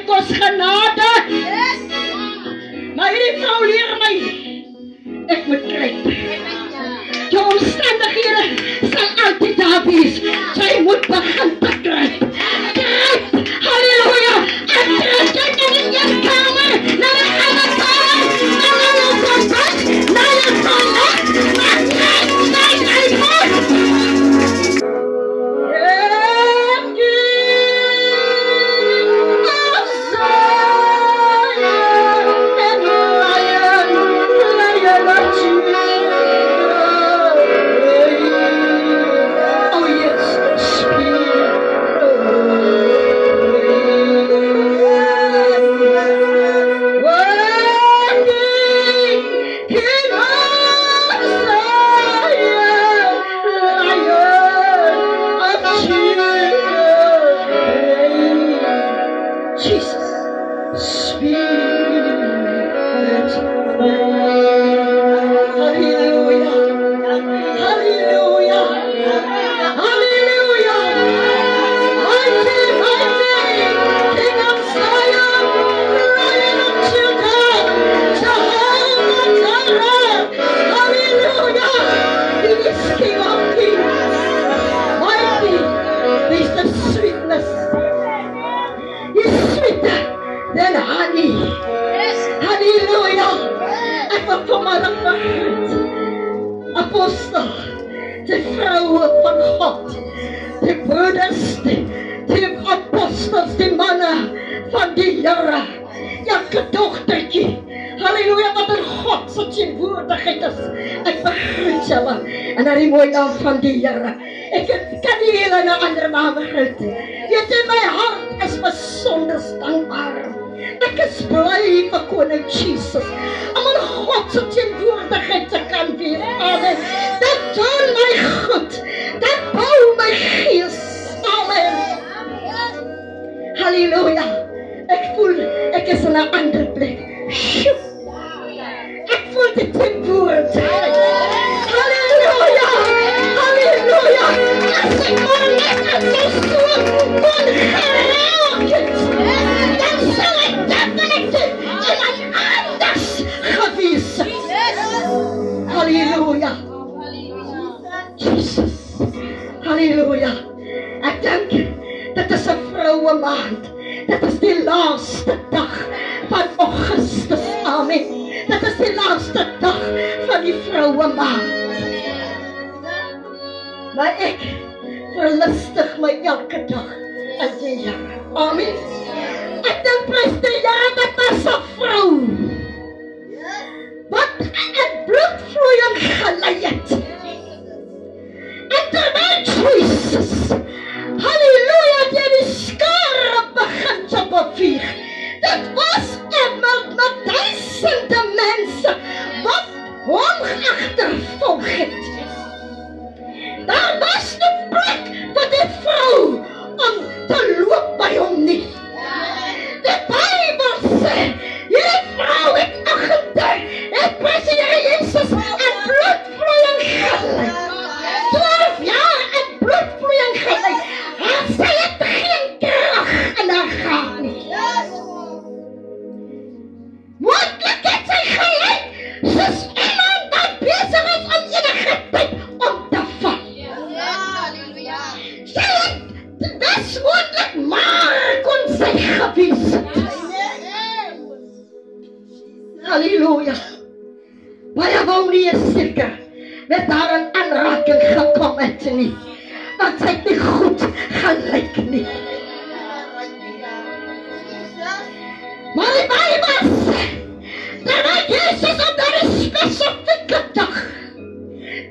kos genade. Maar hierdie vrou leer my, ek moet gryp. Jou omstandighede sal altyd daar wees. Sy moet begin te gryp. Gryp, halleluja, en trek jy in jou kamer, na die ander kamer, na jou kontak, na jou kontak, maar gryp, apostel, die vrouwen van God, die broeders, die apostels, die mannen van die Here, elke dochtertjie, halleluja, wat in God se teenwoordigheid is, ek begroet julle, en na die mooie naam van die Here, ek kan nie hele na ander naam begroet, weet jy, my hart is besonder dankbaar, ek is bly vir koning Jesus, om in God se teenwoordigheid te kan wees, amen, dat doen my goed, dat bou my gees, amen, halleluja, ek voel, ek is in 'n ander plek, ek voel die teenwoordigheid, halleluja, halleluja, as ek maar net as jy so kon geraak het, dan sal ek definitief iemand anders gewees het. Halleluja. Jesus. Halleluja. Ek dink, dit is 'n vroue maand. Dit is die laaste dag van Augustus. Amen. Dit is die laaste dag van die vroue maand. Maar ek verlustig my elke dag in die Here. Amen. Ek dink prys die Here dat ons 'n vrou wat 'n bloedvloeiing gelei het. En terwyl Jesus, halleluja, die skare begin te beweeg. Dit was met duisende mense wat hom agtervolg het. Daar was nie plek vir die vrou om te loop by hom nie. Die Bybel sê, hierdie vrou het 38, het president Jesus 'n bloedvloeiing gelei. 12 jaar 'n bloedvloeiing gelei. En sy het geen krag in haar gehad nie. Moontlik het sy gelyk soos iemand wat besig is om enige tyd om te val. Sy het bes moontlik maar kon sy gewees het. Halleluja. Baie wou nie seker met haar in aanraking gekom het nie. Want sy het nie goed gelyk nie. Maar die Bybel sê, dat Jesus op daardie spesifieke dag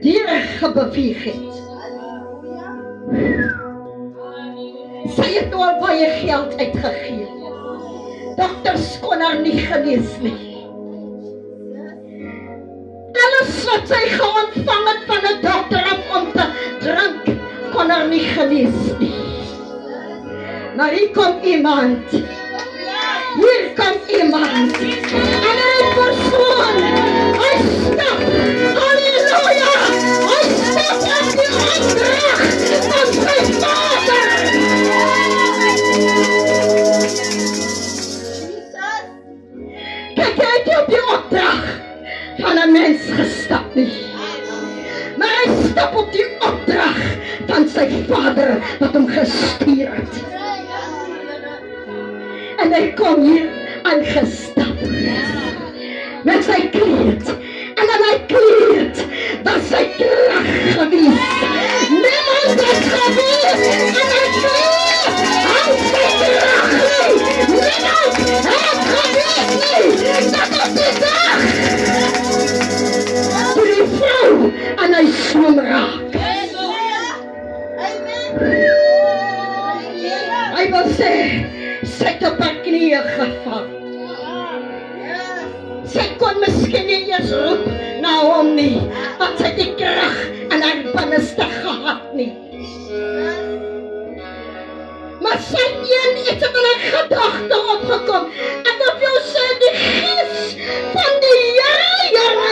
diere gebeweeg het. Sy het al baie geld uitgegee. Dokters kon haar nie genees nie. Alles wat sy geontvang het van 'n dokter om te drink, kon haar nie genees nie. Maar hier kom iemand. Hier kom iemand. En hy persoon, hy stap. Halleluja. Hy stap in die aandrag van sy Vader. nie. Maar hy stap op die opdrag van sy Vader wat hom gestuur het. En hy kom hier aangestap met sy kleed. En aan hy kleed was sy krag gewees. Niemand het gewees en hy kleed aan sy krag nie. Niemand het gewees nie. Dat op die dag toe die vrou aan hy swem raak. Hy wil sê, sy het op haar knieë geval. Sy kon miskien nie eers roep na hom nie, want sy het die krag in haar binneste gehad nie. Maar sy het iets in haar gedagte opgekom. Ek wil jou sê, die gees van die Here,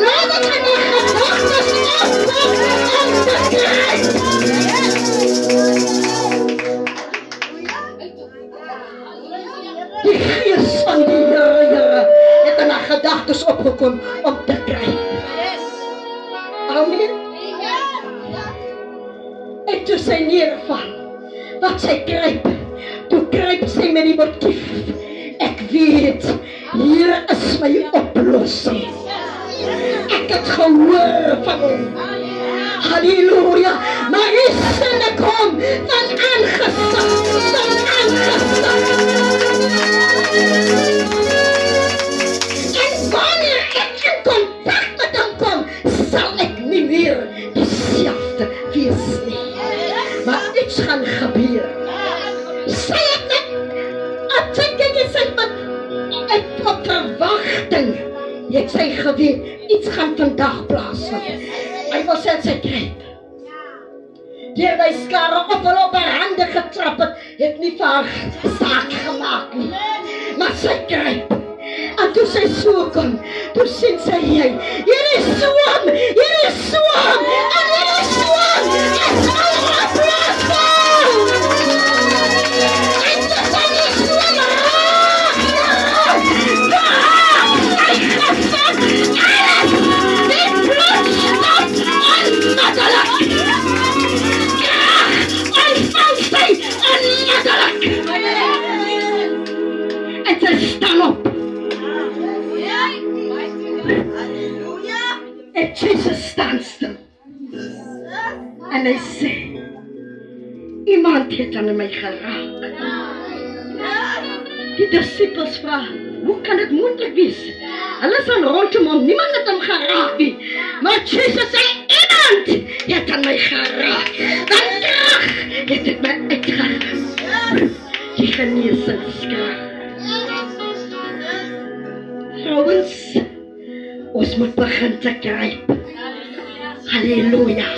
laat dit in haar gedagtes opkom om te kry. Die gees van die Here het in haar gedagtes opgekom om te kry. Amen. En toe sy neerval, wat sy kruip, toe kruip sy met die motief. Ek weet, hier is my oplossing. Ek het gehoor van hom. Halleluja. Maar die sinne kom van aangesig tot aangesig. En wanneer ek in contact met hom kom, sal ek nie meer dieselfde wees nie. Maar iets gaan gebeur. Sy het net, sy het op verwagting, het sy geweet, iets gaan vandag plaasvind. Hy wil sê sy kruip. Deur by skare op hulle op haar hande getrap het nie vir haar saak gemaak nie. Maar sy kruip. En toe sy so kom, toe sien sy jy, hier is swam, en hier is swam, is my oplossing. En toe sy die swam raak, sy gevat, alles, die bloed stop onmiddellik. Ontvang sy onmiddellik. En sy staan op. En Jesus staan stil. En hy sê, iemand het aan my geraak. Die disciples vraag, hoe kan het moontlik wees? Hulle is aan rondom hom, niemand het hom geraak nie. Maar Jesus sê, iemand het aan my geraak. Dan krag het het my uitgegaan. Die genesingskrag. Vrouwens, ons moet begin te kruip. Halleluja.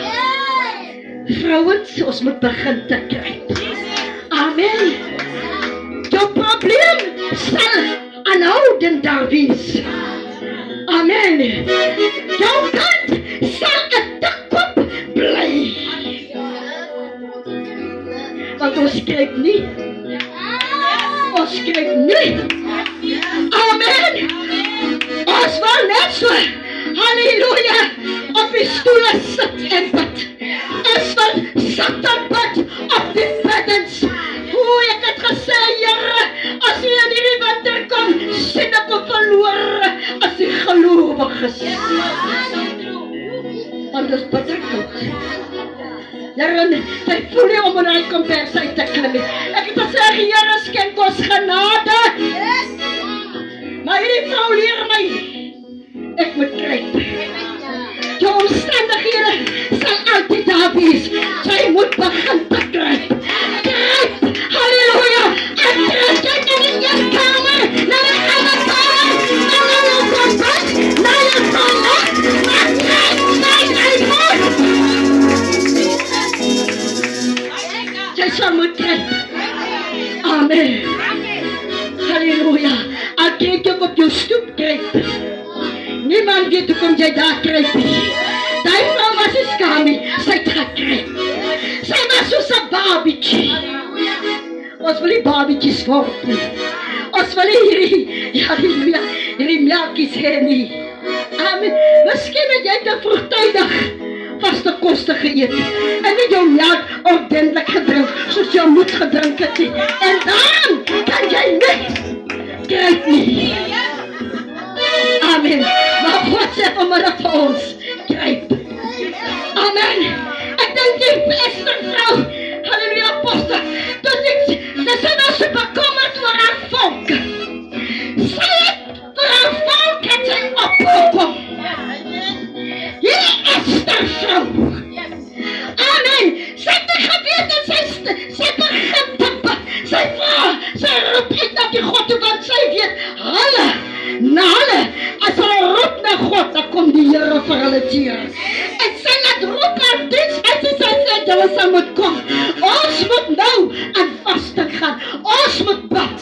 Vrouwens, ons moet begin te kruip. Amen. Jou probleem sal aanhoudend daar wees. Amen. Jou kant sal 'n dikkop bly. Want ons kruip nie. Ons kruip nie. Amen. Ons wil net so, halleluja, op die stoele sit en bid. Ons wil sit en bid op die beddens. Hoe ek het gesê, Here, as jy in hierdie winter kom, sien ek op verloor as die gelowiges. Want dit is bedrukkend. Here, sy voel nie om in hy kombers uit te klim nie. Ek het gesê, Here, skenk ons genade. Maar hierdie vrou leer my, ek moet kruip. Jou omstandighede sal altyd daar wees. Sy moet begin te kruip. Kruip, halleluja, en kruip in jou kamer, na die ander kamer, na jou kontak, na jou kontak, en kruip. Jy sal moet kruip. Amen. Halleluja. Al kruip jy op jou stoep kruip. Niemand weet hoe kom jy daar kruip nie. Die vrou was nie skaam nie, sy het gekruip. Sy was soos 'n babietjie. Ons wil nie babietjies word nie. Ons wil nie hierdie melkies hê nie. Amen. Miskien het jy te vroegtydig vaste koste geëet en nie jou melk ordentlik gedrink soos jy moet gedrink het nie. En dan kan jy nie gryp nie. Amen. Maar God sê vanmiddag vir ons, gryp. Amen. Ek dink die Esther vrou, halleluja apostel, dis nou so bekommerd oor haar volk. Sy het vir haar volk het sy opgekom. Hierdie Esther vrou. Amen. Sy het geweet en sy begin te sy roep uit na die God toe, want sy weet, hulle, as hulle roep na God, dan kom die Here vir hulle teer. En sy laat roep haar diens, en sy sê, julle sal moet kom. Ons moet nou aan vasting gaan. Ons moet bid.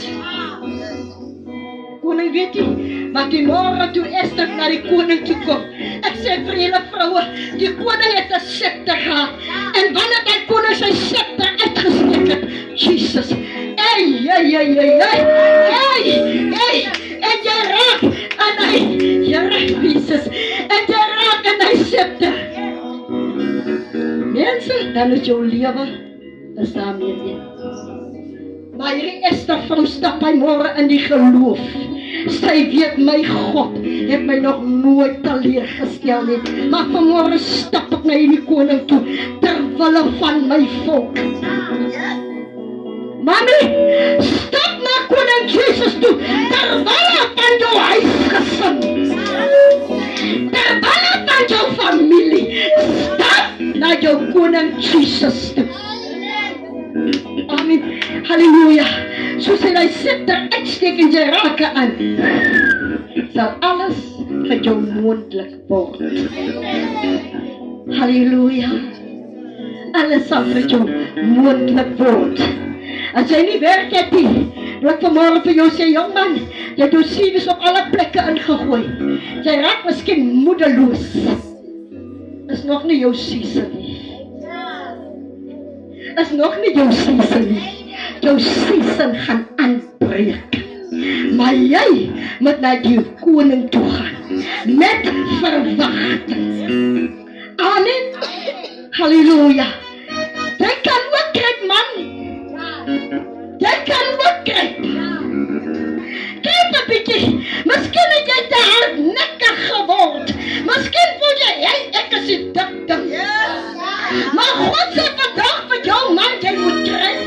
Koning weet nie, maar die môre toe Esther na die koning toe kom, ek sê vir julle vroue, die koning het 'n scepter gehad, en wanneer die koning sy scepter uitgesteek het, Jesus, en jy raak aan Jesus, en jy raak aan die scepter. Mense, dan is jou lewe, is daarmee nie. Maar hierdie Esther vrou stap by môre in die geloof. Sy weet my God het my nog nooit teleurgestel nie. Maar vanmôre stap ek na hierdie koning toe terwille van my volk. Mami, stap na koning Jesus toe terwille van jou huisgesin. Terwille van jou familie. Stap na jou koning Jesus toe. Amen. Halleluja. Soos hy scepter uitsteek en jy raak aan, sal alles vir jou moontlik word. Halleluja. Alles sal vir jou moontlik word. As jy nie werk het nie, wil ek vanmôre vir jou sê, jong man, jy het jou CV's op alle plekke ingegooi. Jy raak miskien moedeloos. Is nog nie jou season nie. Is nog nie jou season nie. Jou season gaan aanbreek. Maar jy moet na die koning toe gaan. Met verwagting. Amen. Halleluja. Jy kan ook krijg, man. Jy kan ook krijg. Kijk een beetje. Miskien het jy te hardnekkig geword. Miskien voel jy, ek is die dik ding. Maar God sê vandag vir jou man, jy moet krijg.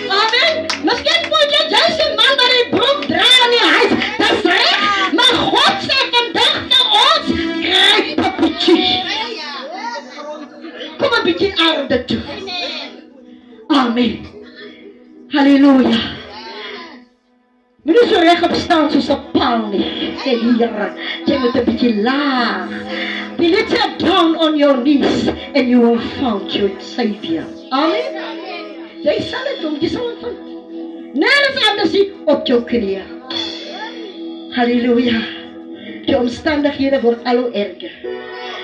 Amen. Miskien voel jy, jy is die man wat die broek dra in die huis. Dat is recht. Maar God sê vandag vir ons, krijg een beetje. Kom een beetje aarde toe. Amen. Halleluja. Moet nie so recht opstaan soos 'n paal nie. Sê Here, jy moet 'n bietjie laag. Be little down on your knees and you will find your Savior. Amen. Jy sal het doen, jy sal het vind. Nergens anders nie op jou knieë. Halleluja. Die omstandighede word al hoe erger.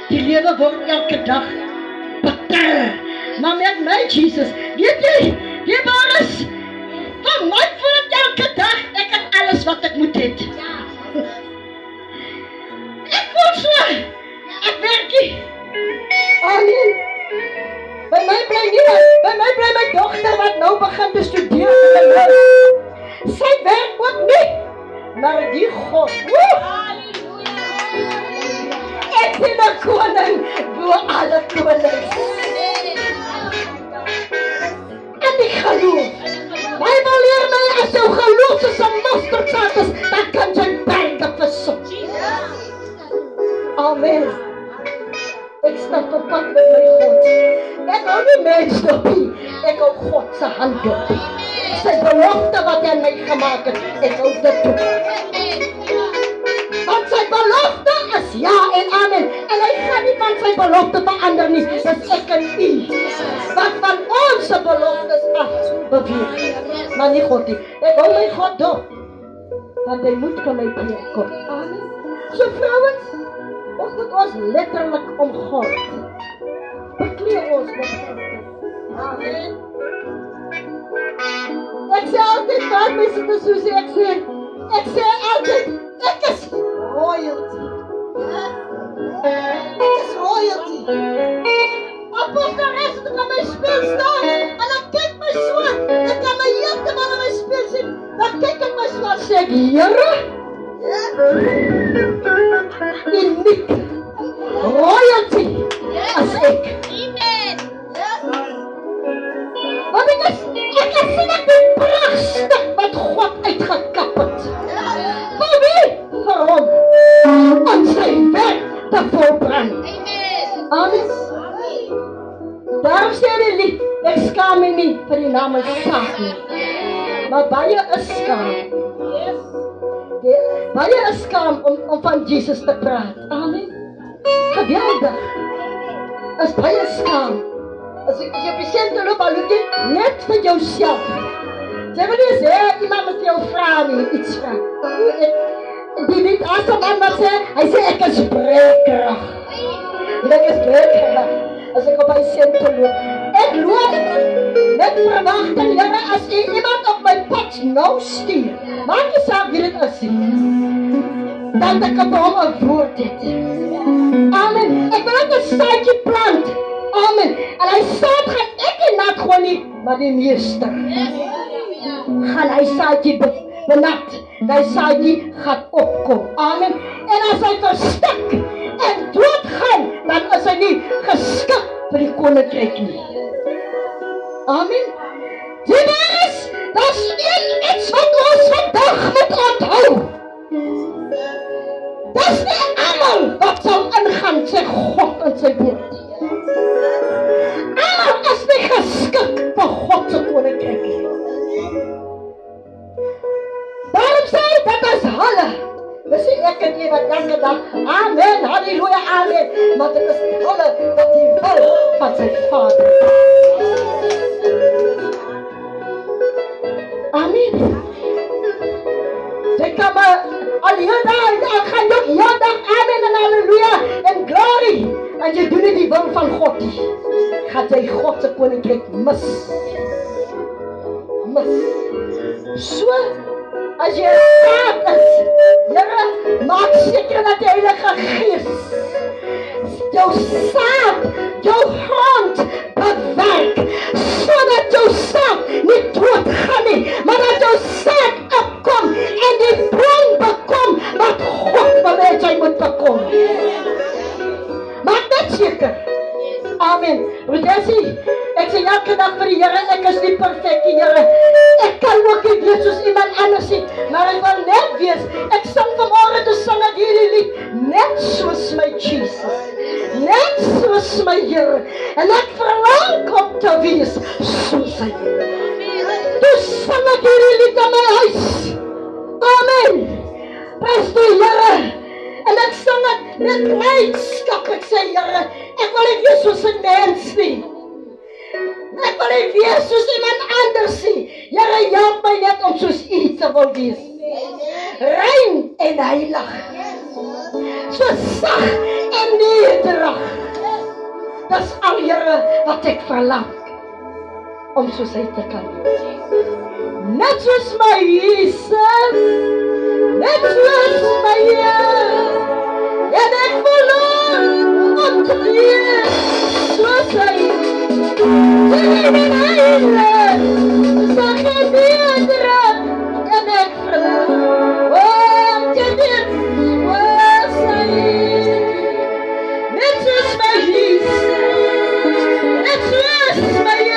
Die lewe word elke dag bitter. Maar met my Jesus, weet jy, die waar is, van my voel het elke dag, ek het alles wat ek moet het. Ek voel so, ek werk nie. Amen. By my bly my dochter wat nou begin te studeer. Sy werk ook nie, maar die God. Ek sien 'n koning bo alle konings. En ek geloof. Bybel leer my as jou geloof soos 'n mosterdsaad is, dan kan jy berge versoek. Amen. Ek stap op pad met my God. Ek hou nie mens op nie. Ek hou God se hand op. Sy belofte wat hy my gemaak het, ek hou dit toe. Want sy belofte is ja en amen. En hy gaan nie van sy belofte verander nie. Dis ek en u. Want van ons belofte is af beweeg. Maar nie God nie. Ek hou my God dop. Want hy moet van my teerkom. Amen. So vrouwens, ons moet ons letterlik om God. Bekleed ons met Christus. Amen. Ek sê altyd, vaak mense te soos ek sê altyd, Ek is royalty. Ek is royalty. Apostel Rest het aan my speel staan en dan kyk my so, ek kan my heeltemal aan my speel sien, dan kyk ek my so en sê ek, Here, uniek, royalty as ek. Want ek sien ek die prachtstuk wat God uitgekap het. Vir wie? Vir hom. Om sy werk te volbring. Amen. Daarom sê die lied, ek skaam my nie vir die naam en saak nie. Maar baie is skaam. Baie is skaam om van Jesus te praat. Amen. Geweldig. Is baie skaam. As jy besend loop, al loop jy net vir jouself. Jy wil nie sê, iemand moet jou vraag nie, iets vraag. Die lied as een man wat sê, hy sê, ek is breekkrag. Ek is breekkrag. As ek op my sente loop. Ek loop met verwachting, Here, as jy iemand op my pad nou stuur, maak jy saak wie dit is. Dat ek op hom een woord het. Amen. Ek wil ook een staatje plant. Amen. En hy staat, gaan ek en nat gewoon nie, maar die meester. Gaan hy saadjie benat. Die saadjie gaan opkom. Amen. En as hy verstik en doodgaan, dan is hy nie geskik vir die koninkryk nie. Amen. Die is, dat is iets wat ons vandag moet onthou. Dat is nie allemaal wat sal ingaan, sê God in sy woord. Allemaal is nie geskik vir God se koninkryk. Daarom sê hy, dat is hulle. Dis nie ek en jy wat elke dag, amen, halleluja, amen, maar dit is hulle wat die wil van sy Vader. Amen. Jy kan maar al heel dag, gaan jou heel dag, amen en halleluja, en glory, en jy doen nie die wil van God nie, gaat jy God se koninkryk mis. So, as jy staat is, Here, maak seker dat die Heilige Gees jou saad, jou grond bewerk, sodat jou saad nie doodgaan nie, maar dat jou saad opkom en die bron bekom wat God wil hê jy moet bekom. Maak net seker. Amen. Broedersie, ek sê elke dag vir die Here, ek is nie perfect, Here. Ek kan ook nie wees soos iemand anders nie, maar ek wil net wees. Ek sang vanmorgen te sing ek hierdie lied, net soos my Jesus. Net soos my Here. En ek verlang om te wees soos hy. Dus sang ek hierdie lied in my huis. Amen. Prys die Here. En ek sang het met blijdskap, ek sê, Here, ek wil nie wees soos een mens nie. Ek wil nie wees soos iemand anders nie. Here, help my net om soos U te wil wees. Rein en heilig. So sag en nederig. Dis al, Here, wat ek verlang. Om soos hy te kan wees. Net soos my Jesus. Net soos my Heer. En ek verlang om te wees soos hy. Rein en heilig. Sag en nederig. En ek verlang om te wees soos hy. Net soos my Jesus. Net soos my Heer.